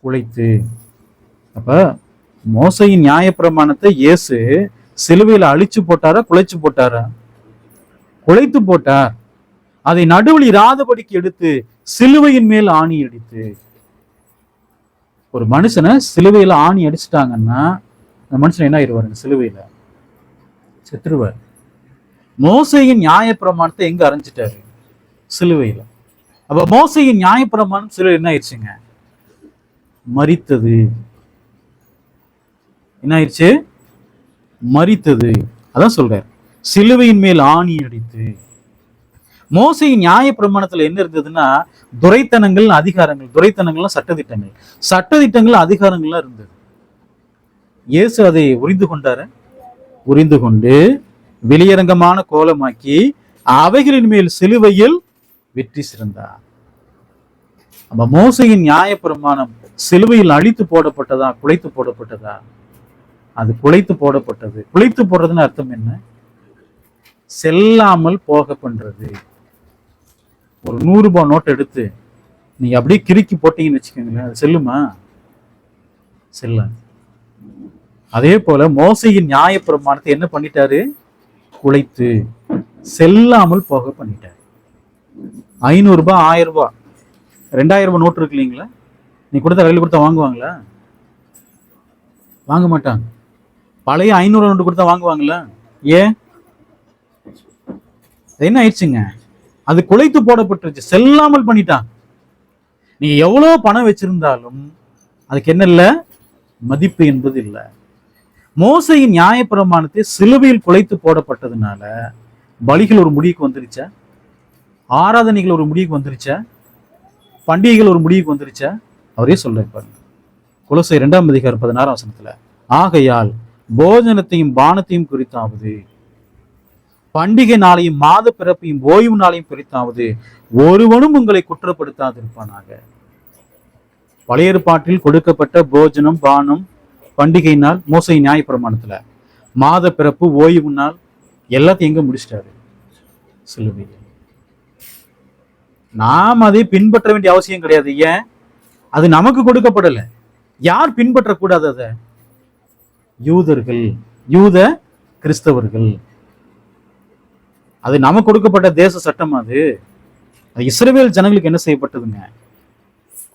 குலைத்து. அப்ப மோசையின் நியாயப்பிரமாணத்தை இயேசு சிலுவையில அழிச்சு போட்டாரா, குலைச்சு போட்டாரா? குலைத்து போட்டார். அதை நடுவில் இராதபடிக்கு எடுத்து சிலுவையின் மேல் ஆணி அடித்து. ஒரு மனுஷனை சிலுவையில ஆணி அடிச்சுட்டாங்கன்னா அந்த மனுஷன் என்ன ஆயிடுவாருங்க? சிலுவையில செத்துருவார். மோசையின் நியாயப்பிரமாணத்தை எங்க அரைஞ்சிட்டாரு? சிலுவையில. அப்ப மோசையின் நியாயப்பிரமாணம் சிலுவையில் என்ன ஆயிடுச்சுங்க? மரித்தது. என்ன ஆயிடுச்சு? மரித்தது. அதான் சொல்றார், சிலுவையின் மேல் ஆணி அடித்து. மோசையின் நியாயப்பிரமாணத்துல என்ன இருந்ததுன்னா துரைத்தனங்கள், அதிகாரங்கள். துரைத்தனங்கள்லாம் சட்டதிட்டங்கள், சட்டதிட்டங்கள் அதிகாரங்கள்லாம் இருந்தது. இயேசு அதை உரிந்து கொண்டாரு. உரிந்து கொண்டு வெளியரங்கமான கோலமாக்கி அவைகளின் மேல் சிலுவையில் வெற்றி சிறந்தார். அப்ப மோசையின் நியாயப்பிரமாணம் சிலுவையில் அழித்து போடப்பட்டதா, குலைத்து போடப்பட்டதா? அது குலைத்து போடப்பட்டது. குலைத்து போடுறதுன்னு அர்த்தம் என்ன? செல்லாமல் போக பண்றது. ஒரு 100 ரூபாய் நோட் எடுத்து நீங்க அப்படியே கிறுக்கி போட்டீங்கன்னு வச்சுக்கோங்களேன், அது செல்லுமா? செல்லாது. அதே போல மோசையின் நியாயப்பிரமாணத்தை என்ன பண்ணிட்டாரு? குலைத்து செல்லாமல் போக பண்ணிட்டாரு. 500 ரூபாய், 1000 ரூபாய், 2000 ரூபாய் நோட்டு இருக்கு இல்லைங்களா? நீ கொடுத்தா கையில் கொடுத்தா வாங்குவாங்களா? வாங்க மாட்டாங்க. பழைய 500 நோட்டு கொடுத்தா வாங்குவாங்களா? ஏன்? என்ன ஆயிடுச்சுங்க? அது குலைத்து போடப்பட்டுருச்சு, செல்லாமல் பண்ணிட்டான். நீங்க எவ்வளவு பணம் வச்சிருந்தாலும் அதுக்கு என்ன இல்லை? மதிப்பு என்பது இல்லை. மோசையின் நியாயப்பிரமாணத்தை சிலுவையில் குலைத்து போடப்பட்டதுனால பலிகள் ஒரு முடிவுக்கு வந்துருச்சா? ஆராதனைகள் ஒரு முடிவுக்கு வந்துருச்சா? பண்டிகைகள் ஒரு முடிவுக்கு வந்துருச்சா? அவரே சொல்லிருப்பாரு கொலோசியர் 2:16 ஆகையால் போஜனத்தையும் பானத்தையும் குறித்தாவது, பண்டிகை நாளையும் மாத பிறப்பையும் ஓய்வு நாளையும் குறித்தாவது ஒருவனும் உங்களை குற்றப்படுத்தாதிருப்பானாக. பழைய ஏற்பாட்டில் கொடுக்கப்பட்ட போஜனம், பானம், பண்டிகை நாள் மோசை நியாயப்பிரமாணத்துல, மாத பிறப்பு, ஓய்வு நாள் எல்லாத்தையும் எங்க முடிச்சிட்டாரு? சிலுவையில். நாம் அதை பின்பற்ற வேண்டிய அவசியம் கிடையாது. ஏன்? அது நமக்கு கொடுக்கப்படல. யார் பின்பற்றக்கூடாது? அதை யூதர்கள், யூத கிறிஸ்தவர்கள். அது நமக்கு கொடுக்கப்பட்ட தேச சட்டம். அது இஸ்ரவேல் ஜனங்களுக்கு என்ன செய்யப்பட்டதுங்க?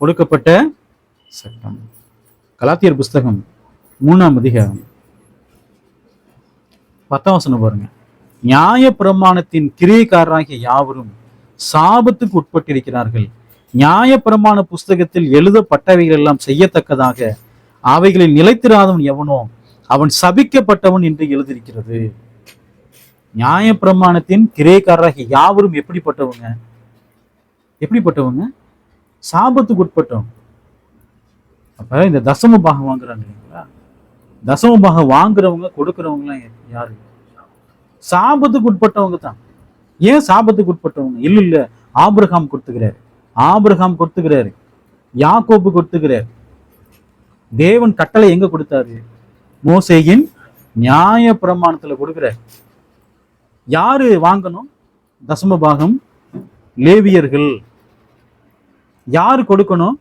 கொடுக்கப்பட்ட சட்டம். கலாத்தியர் புஸ்தகம் 3ஆம் அதிகாரம் 10ஆம் வசனம் பாருங்க. நியாய பிரமாணத்தின் கிரியைக்காரராகிய யாவரும் சாபத்துக்கு உட்பட்டிருக்கிறார்கள். நியாய பிரமாண புஸ்தகத்தில் எழுதப்பட்டவைகள் எல்லாம் செய்யத்தக்கதாக அவைகளில் நிலைத்திராதவன் எவனோ அவன் சபிக்கப்பட்டவன் என்று எழுதியிருக்கிறது. நியாய பிரமாணத்தின் கிரியைக்காரராகிய யாவரும் எப்படிப்பட்டவங்க? எப்படிப்பட்டவங்க? சாபத்துக்கு உட்பட்டவங்க. அப்ப இந்த தசம பாகம் வாங்குறாங்க இல்லைங்களா? தசம பாகம் வாங்குறவங்க, கொடுக்கறவங்க யாரு? சாபத்துக்கு உட்பட்டவங்க தான். ஏன் சாபத்துக்கு உட்பட்டவங்க? இல்ல ஆபிரகாம் கொடுத்துக்கிறாரு, ஆபிரகாம் கொடுத்துக்கிறாரு, யாக்கோபு கொடுத்துக்கிறாரு. தேவன் கட்டளை எங்க கொடுத்தாரு? மோசேயின் நியாய பிரமாணத்துல கொடுக்கிறார். யாரு வாங்கணும் தசம பாகம்? லேவியர்கள். யாரு கொடுக்கணும்?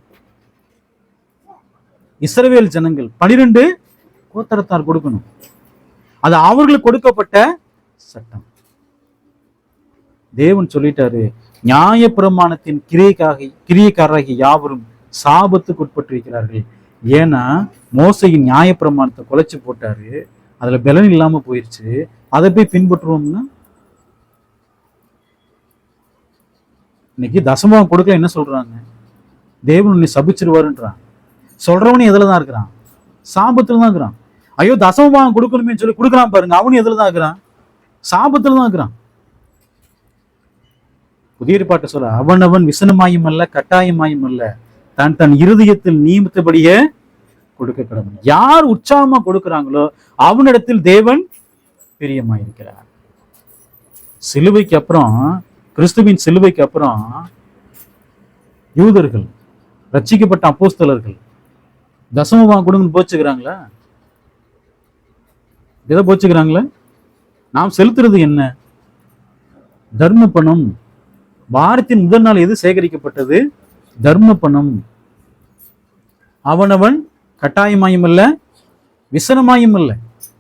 இஸ்ரவேல் ஜனங்கள் 12 கோத்திரத்தார் கொடுக்கணும். அது அவர்களுக்கு கொடுக்கப்பட்ட சட்டம். தேவன் சொல்லிட்டாரு, நியாய பிரமாணத்தின் கிரியைக்காரராகிய யாவரும் சாபத்துக்கு உட்பட்டிருக்கிறார்கள். ஏன்னா மோசையின் நியாய பிரமாணத்தை குலைச்சு போட்டாரு, அதுல பலன் இல்லாம போயிருச்சு. அதை போய் பின்பற்றுவோம்னா இன்னைக்கு தசமம் கொடுக்கல என்ன சொல்றாங்க? தேவன் உன்னை சபிச்சிருவாருன்றான். சொல்றவனு எதுல தான் இருக்கிறான்? சாபத்துல தான் இருக்கிறான். ஐயோ தசமபாகம் கொடுக்கணுமே சொல்லி கொடுக்கலாம் பாருங்க, அவனு எதுல தான் இருக்கிறான்? சாபத்துல தான் இருக்கிறான். புதிய ஏற்பாட்டு சொல்ல, அவனவன் விசனமாயும் அல்ல கட்டாயமாயும் அல்ல, தன் தன் இருதயத்தில் நியமித்தபடியே கொடுக்க கடமை. யார் உற்சாகமா கொடுக்கிறாங்களோ அவனிடத்தில் தேவன் பிரியமாயிருக்கிறார். சிலுவைக்கு அப்புறம், கிறிஸ்துவின் சிலுவைக்கு அப்புறம் யூதர்கள், ரட்சிக்கப்பட்ட அப்போஸ்தலர்கள் தசமபாகம் கொடுங்கன்னு போச்சுக்கிறாங்களா? எதை போச்சுக்கிறாங்களா? நாம் செலுத்துறது என்ன? தர்ம பணம். வாரத்தின் முதல் நாள் எது சேகரிக்கப்பட்டது? தர்ம பணம். அவனவன் கட்டாயமாயும் அல்ல, விசனமாயும் அல்ல.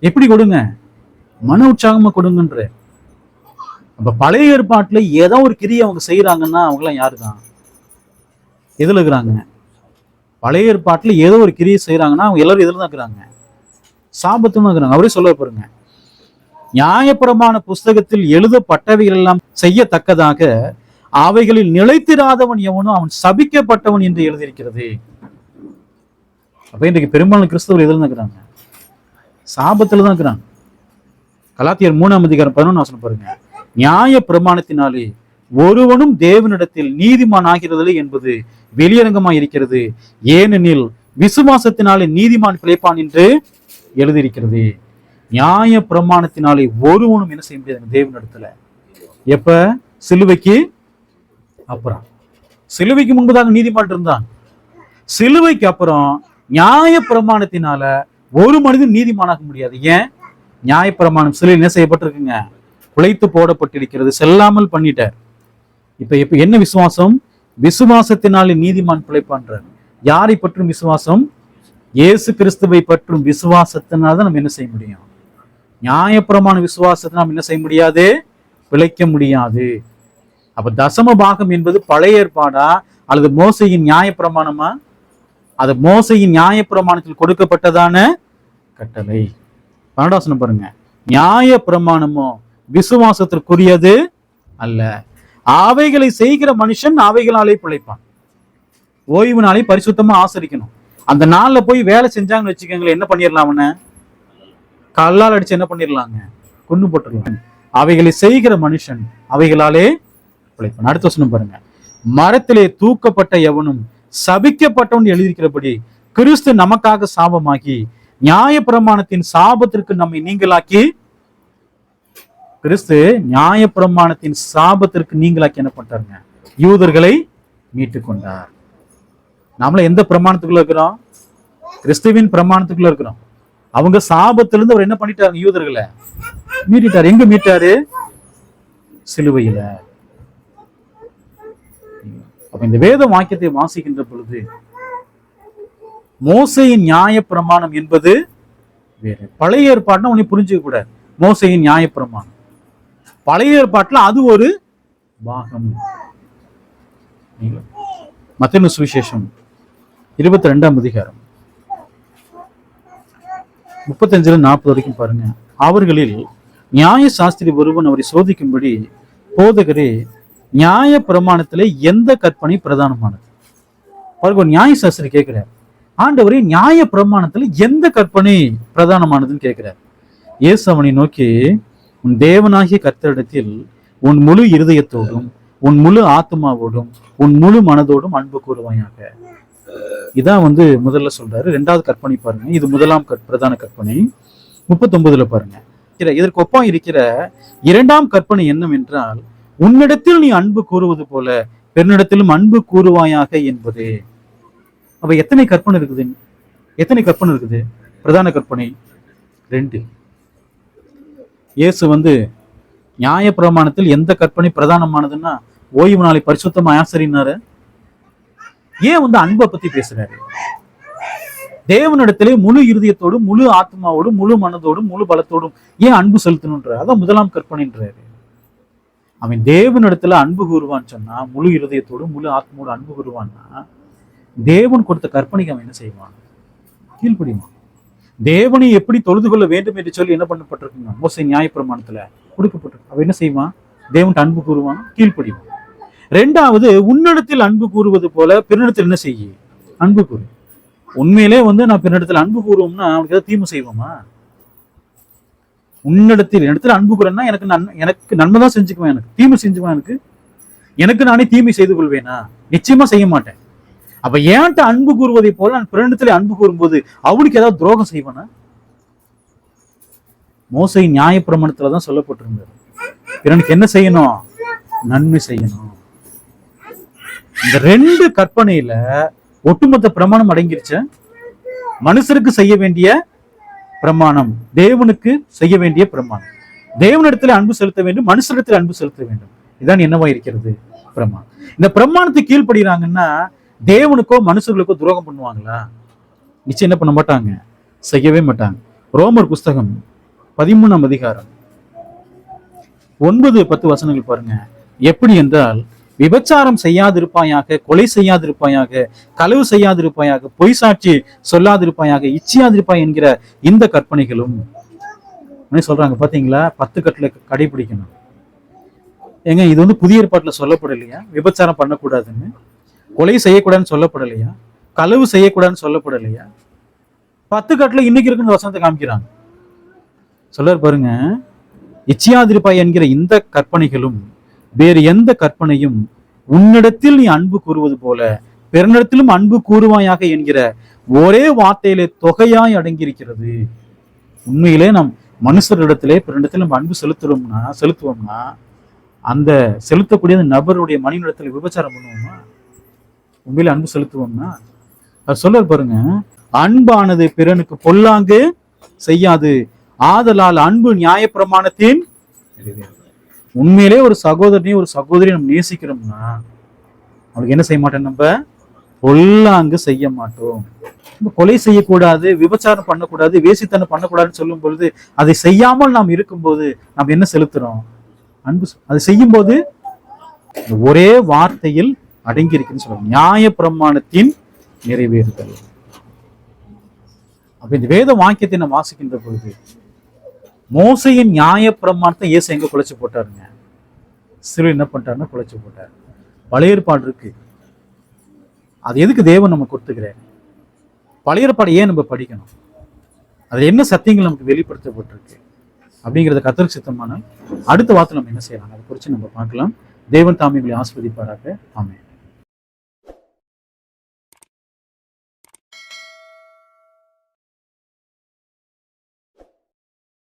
எப்படி கொடுங்க? மன உற்சாகமா கொடுங்கன்ற. அப்ப பழைய ஏற்பாட்டுல ஏதோ ஒரு கிரியை அவங்க செய்யறாங்கன்னா அவங்களாம் யாருதான்? எதுல இருக்கிறாங்க? பழைய ஏற்பாட்டுல ஏதோ ஒரு கிரியை செய்யறாங்கன்னா அவங்க எல்லாரும் எதுல தான் இருக்கிறாங்க? சாபத்துமா இருக்கிறாங்க. அவரே சொல்ல பாருங்க, நியாயப்பிரமாண புஸ்தகத்தில் எழுதப்பட்டவைகள் எல்லாம் செய்யத்தக்கதாக அவைகளில் நிலைத்திராதவன் எவனோ அவன் சபிக்கப்பட்டவன் என்று எழுதியிருக்கிறது. அப்ப இன்றைக்கு பெரும்பாலான கிறிஸ்தவர்கள் எதுல தான் இருக்கிறாங்க? சாபத்துல தான் இருக்கிறாங்க. கலாத்தியர் 3:11 பாருங்க, நியாய பிரமாணத்தினாலே ஒருவனும் தேவனிடத்தில் நீதிமான் ஆகிறதில்லை என்பது வெளியரங்கமாய் இருக்கிறது. ஏனெனில் விசுவாசத்தினாலே நீதிமான் பிழைப்பான் என்று எழுதியிருக்கிறது. நியாய பிரமாணத்தினாலே ஒருவனும் என்ன செய்ய முடியாது தேவனிடத்துல. எப்ப? சிலுவைக்கு அப்புறம். சிலுவைக்கு முன்பதாக நீதிமான் இருந்தான். சிலுவைக்கு அப்புறம் நியாய பிரமாணத்தினால ஒரு மனிதன் நீதிமானாக முடியாது. ஏன்? நியாய பிரமாணம் சிலுவையில் என்ன செய்யப்பட்டிருக்குங்க? குலைத்து போடப்பட்டிருக்கிறது. செல்லாமல் பண்ணிட்டார். இப்ப என்ன விசுவாசம்? விசுவாசத்தினாலே நீதிமான் பிழைப்பான்றார். யாரை பற்றும் விசுவாசம்? இயேசு கிறிஸ்துவை பற்றும் விசுவாசத்தினால்தான் நம்ம என்ன செய்ய முடியும்? நியாயப்பிரமாண விசுவாசத்தை நாம் என்ன செய்ய முடியாது? பிழைக்க முடியாது. அப்ப தசம பாகம் என்பது பழைய ஏற்பாடா அல்லது மோசையின் நியாயப்பிரமாணமா? அது மோசையின் நியாயப்பிரமாணத்தில் கொடுக்கப்பட்டதான கட்டளை. 12 பாருங்க, நியாய பிரமாணமோ விசுவாசத்திற்குரியது அல்ல, அவைகளை செய்கிற மனுஷன் அவைகளாலே பிழைப்பான். ஓய்வு நாளை பரிசுத்தமா ஆசரிக்கணும். அந்த நாள்ல போய் வேலை செஞ்சாங்கன்னு வச்சுக்கோங்களேன், என்ன பண்ணிடலாம்? அவனை கல்லால் அடிச்சு என்ன பண்ணிடலாங்க? கொண்டு போட்டுடலாம். அவைகளை செய்கிற மனுஷன் அவைகளாலே பிழைப்பான். அடுத்த வசனம் பாருங்க, மரத்திலே தூக்கப்பட்ட எவனும் சபிக்கப்பட்டவன் எழுதியிருக்கிறபடி கிறிஸ்து நமக்காக சாபமாகி நியாய பிரமாணத்தின் சாபத்திற்கு நம்மை நீங்களாக்கி, கிறிஸ்து நியாய பிரமாணத்தின் சாபத்திற்கு நீங்களாக்கி என்ன பண்றாருங்க? யூதர்களை மீட்டு கொண்டார். நாமள எந்த பிரமாணத்துக்குள்ள இருக்கிறோம்? கிறிஸ்துவின் பிரமாணத்துக்குள்ள இருக்கிறோம். அவங்க சாபத்திலிருந்து அவர் என்ன பண்ணிட்டாங்க? யூதர்களை மீட்டிட்டார். எங்க மீட்டாரு? சிலுவையில. அப்ப இந்த வேத வாக்கியத்தை வாசிக்கின்ற பொழுது மோசையின் நியாய பிரமாணம் என்பது வேறு. பழைய ஏற்பாடுனா உன்னை புரிஞ்சுக்க கூடாது. மோசையின் நியாய பிரமாணம் பழைய ஏற்பாட்டுல அது ஒரு பாகம். மத்தேயு சுவிசேஷம் 22ஆம் அதிகாரம் 35-40 வரைக்கும் பாருங்க. அவர்களில் நியாய சாஸ்திரி ஒருவன் அவரை சோதிக்கும்படி, போதகரே, நியாய பிரமாணத்திலே எந்த கற்பனை பிரதானமானது? பாருங்க, ஒரு நியாய சாஸ்திரி கேட்கிறார், ஆண்டவரே நியாய பிரமாணத்துல எந்த கற்பனை பிரதானமானதுன்னு கேட்கிறார். இயேசு அவனை நோக்கி, உன் தேவனாகிய கர்த்தரிடத்தில் உன் முழு இருதயத்தோடும் உன் முழு ஆத்மாவோடும் உன் முழு மனதோடும் அன்பு கூறுவாயாக. இதான் முதல்ல சொல்றாரு. 2வது கற்பனை பாருங்க, இது முதலாம் பிரதான கற்பனை. 39 பாருங்க, இதற்கு ஒப்பா இருக்கிற 2ஆம் கற்பனை என்னவென்றால், உன்னிடத்தில் நீ அன்பு கூறுவது போல பெண்ணிடத்திலும் அன்பு கூறுவாயாக என்பதே. அப்ப எத்தனை கற்பனை இருக்குது? எத்தனை கற்பனை இருக்குது? பிரதான கற்பனை 2. இயேசு நியாய பிரமாணத்தில் எந்த கற்பனை பிரதானமானதுன்னா ஓய்வு நாளை பரிசுத்தமா ஆசரினாரு. ஏன் அன்பை பத்தி பேசுறாரு? தேவனிடத்திலே முழு இருதயத்தோடும் முழு ஆத்மாவோடும் முழு மனதோடும் முழு பலத்தோடும் ஏன் அன்பு செலுத்தணும்ன்ற அதான் முதலாம் கற்பனைன்றாரு. அவன் தேவனிடத்துல அன்பு கூறுவான்னு சொன்னா, முழு இருதயத்தோடும் முழு ஆத்மாவோடு அன்பு கூறுவான்னா, தேவன் கொடுத்த கற்பனைக்கு அவன் என்ன செய்வான்? கீழ்ப்படிவான். தேவனை எப்படி தொழுது கொள்ள வேண்டும் என்று சொல்லி என்ன பண்ணப்பட்டிருக்குங்க? மோசே நியாய பிரமாணத்துல கொடுக்கப்பட்டிருக்கு. அவன் என்ன செய்வான்? தேவன் அன்பு கூறுவான், கீழ்ப்படிவான். 2வது, உன்னிடத்தில் அன்பு கூறுவது போல பிறனிடத்தில் என்ன செய்ய? அன்பு கூறு. உண்மையிலே நான் பிறனிடத்தில் அன்பு கூறுவோம்னா அவனுக்கு ஏதாவது தீமை செய்வோமா? என்னிடத்தில் அன்பு கூறன்னா எனக்கு நன்மை தான் செஞ்சுக்குவேன், எனக்கு தீமை செஞ்சுக்குவேன், எனக்கு நானே தீமை செய்து கொள்வேனா? நிச்சயமா செய்ய மாட்டேன். அப்ப ஏன்ட்ட அன்பு கூறுவதை போல நான் பிறனிடத்திலே அன்பு கூறும்போது அவனுக்கு ஏதாவது துரோகம் செய்வானா? மோசே நியாயப்பிரமாணத்துலதான் சொல்லப்பட்டிருந்தது, பிறனுக்கு என்ன செய்யணும்? நன்மை செய்யணும். இந்த 2 கற்பனையில ஒட்டுமொத்த பிரமாணம் அடங்கிருச்ச. மனுஷருக்கு செய்ய வேண்டிய பிரமாணம், தேவனுக்கு செய்ய வேண்டிய பிரமாணம். தேவனிடத்துல அன்பு செலுத்த வேண்டும், மனுஷரிடத்தில் அன்பு செலுத்த வேண்டும். இதான் என்னவா இருக்கிறது? பிரமாணம். இந்த பிரமாணத்துக்கு கீழ்ப்படுகிறாங்கன்னா தேவனுக்கோ மனுஷர்களுக்கோ துரோகம் பண்ணுவாங்களா? நிச்சயம் என்ன பண்ண மாட்டாங்க, செய்யவே மாட்டாங்க. ரோமர் புஸ்தகம் 13ஆம் அதிகாரம் 9-10 வசனங்கள் பாருங்க. எப்படி என்றால், விபச்சாரம் செய்யாதிருப்பாயாக, கொலை செய்யாதிருப்பாயாக, களவு செய்யாதிருப்பாயாக, பொய் சாட்சி சொல்லாதிருப்பாயாக, இச்சியாதிருப்பாய் என்கிற இந்த கற்பனைகளும் சொல்றாங்க. பாத்தீங்களா, 10 கட்டளை கடைபிடிக்கணும். ஏங்க, இது வந்து புதிய ஏற்பாட்டுல சொல்லப்படலையா? விபச்சாரம் பண்ணக்கூடாதுன்னு, கொலை செய்யக்கூடாதுன்னு சொல்லப்படலையா? களவு செய்யக்கூடாதுன்னு சொல்லப்படலையா? 10 கட்டளை இன்னைக்கு இருக்குன்னு வசனத்தை காமிக்கிறாங்க. சொல்றாரு பாருங்க, இச்சியாதிருப்பாய் என்கிற இந்த கற்பனைகளும் வேறு எந்த கற்பனையும் உன்னிடத்தில் நீ அன்பு கூறுவது போல பிறனிடத்திலும் அன்பு கூறுவாயாக என்கிற ஒரே வார்த்தையிலே தொகையாய் அடங்கியிருக்கிறது. உண்மையிலே நாம் மனுஷரிடத்திலே பிறனிடத்தில் நம்ம அன்பு செலுத்துவோம்னா அந்த செலுத்தக்கூடிய நபருடைய மனிதனிடத்துல விபச்சாரம் பண்ணுவோமா? உண்மையிலே அன்பு செலுத்துவோம்னா? அவர் சொல்றார் பாருங்க, அன்பானது பிறனுக்கு பொல்லாங்கு செய்யாது, ஆதலால் அன்பு நியாயப்பிரமாணத்தின். உண்மையிலே ஒரு சகோதரனையும் ஒரு சகோதரியை நம்ம நேசிக்கிறோம்னா அவளுக்கு என்ன செய்ய மாட்டோம்? நம்ம பொல்லாங்கு செய்ய மாட்டோம். கொலை செய்யக்கூடாது, விபச்சாரம் பண்ணக்கூடாது, வேசித்தனம் பண்ணக்கூடாதுன்னு சொல்லும் பொழுது அதை செய்யாமல் நாம் இருக்கும்போது நாம் என்ன செலுத்துறோம்? அன்பு. அதை செய்யும் போது ஒரே வார்த்தையில் அடங்கி இருக்குன்னு சொல்லுவோம், நியாய பிரமாணத்தின் நிறைவேறுதல். அப்ப இந்த வேத வாக்கியத்தை நம்ம வாசிக்கின்ற பொழுது மோசையின் நியாய பிரமாணத்தை இயேசு எங்க குலைச்சு போட்டாருங்க? சிறு என்ன பண்ணிட்டாருன்னா குலைச்சு போட்டார். பழைய ஏற்பாடு இருக்கு, அது எதுக்கு தேவன் நம்ம கொடுத்துக்கிறாரு? பழைய ஏற்பாடு ஏன் நம்ம படிக்கணும்? அது என்ன சத்தியங்கள் நமக்கு வெளிப்படுத்தப்பட்டிருக்கு அப்படிங்கிறத கர்த்தருக்கு சித்தமான அடுத்த வாரத்தில் நம்ம என்ன செய்யலாம் அதை குறித்து நம்ம பார்க்கலாம். தேவன் தாமே உங்களை ஆசீர்வதிப்பாராக. ஆமென்.